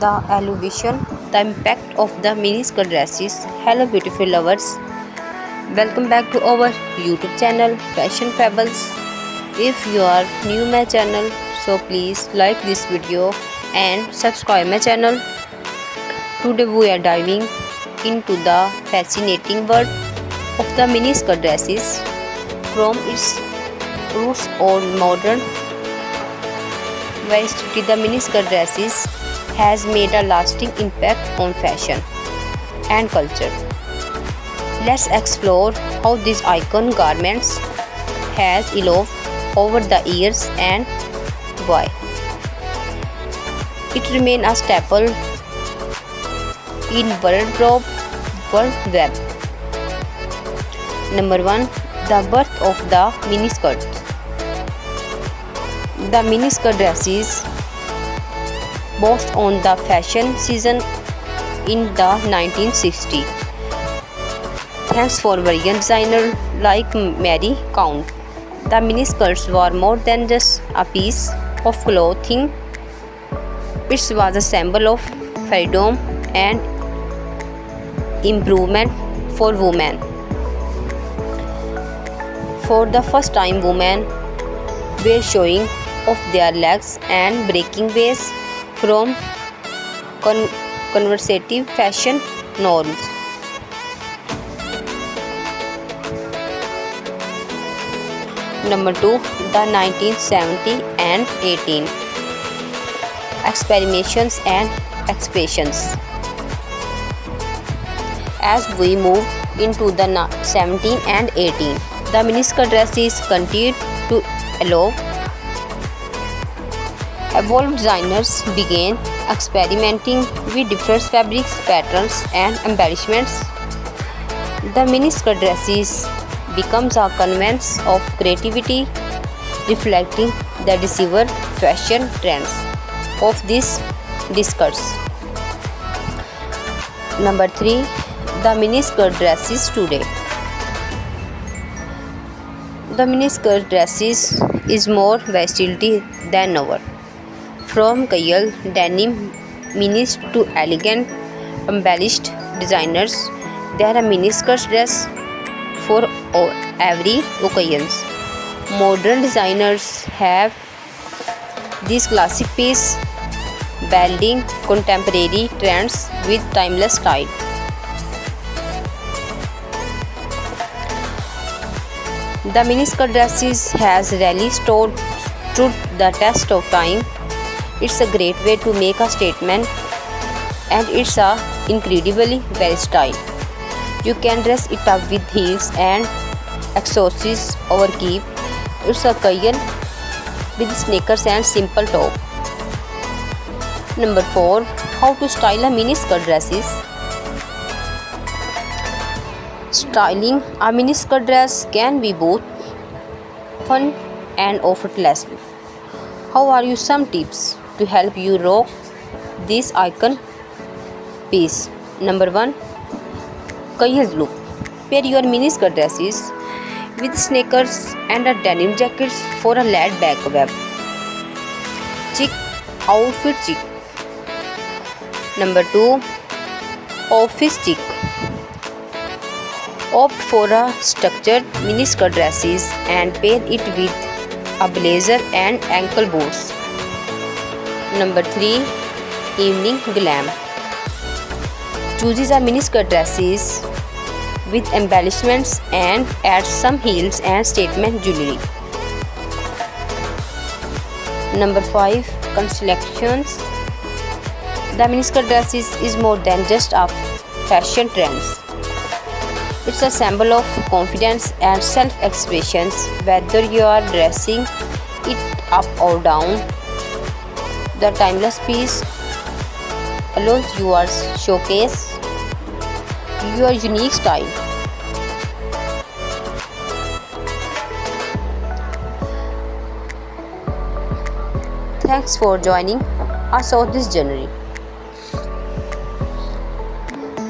the elevation, the impact of the miniskirt dresses. Hello beautiful lovers, welcome back to our YouTube channel Fashion Fables. If you are new my channel, so please like this video and subscribe my channel. Today we are diving into the fascinating world of the miniskirt dresses, from its roots on modern versatility. The miniskirt dresses has made a lasting impact on fashion and culture. Let's explore how these icon garments has evolved over the years and why it remains a staple in wardrobe worldwide. Number 1. The birth of the miniskirt. The miniskirt dresses burst on the fashion season in the 1960s. Thanks for Korean designer like Mary Count. The miniskirts were more than just a piece of clothing. It was a symbol of freedom and improvement for women. For the first time, women were showing off their legs and breaking away from conservative fashion norms. Number 2. The 1970 and 18 experimentations and expressions. As we move into the 17 and 18, the miniskirt dresses continued to evolve. Designers began experimenting with different fabrics, patterns, and embellishments. The miniskirt dresses becomes a canvas of creativity, reflecting the diverse fashion trends of this discourse. Number 3. The miniskirt dresses today. The miniskirt dresses is more versatile than ever. From casual denim minis to elegant embellished designers, there are miniskirt dress for every occasion. Modern designers have this classic piece, blending contemporary trends with timeless style. The miniskirt dresses has really stood the test of time. It's a great way to make a statement, and it's a incredibly versatile. You can dress it up with heels and accessories or keep it's a casual with sneakers and simple top. Number 4. How to style a miniskirt dresses. Styling a miniskirt dress can be both fun and effortless. How are you? Some tips to help you rock this icon piece. Number 1. Casual look. Pair your miniskirt dresses with sneakers and a denim jacket for a laid-back vibe. Chic outfit chic. Number 2. Office chic. Opt for a structured miniskirt dresses and pair it with a blazer and ankle boots. Number 3. Evening glam. Chooses a miniskirt dresses with embellishments and adds some heels and statement jewelry. Number 5. Collections. The miniskirt dresses is more than just a fashion trends. It's a symbol of confidence and self-expression. Whether you are dressing it up or down, the timeless piece allows you to showcase your unique style. Thanks for joining us on this journey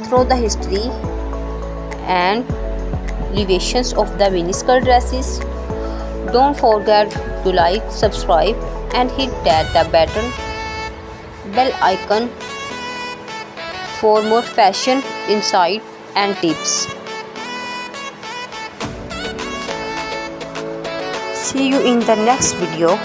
through the history and elevations of the miniskirt dresses. Don't forget to like, subscribe and hit that the bell icon for more fashion insight and tips. See you in the next video.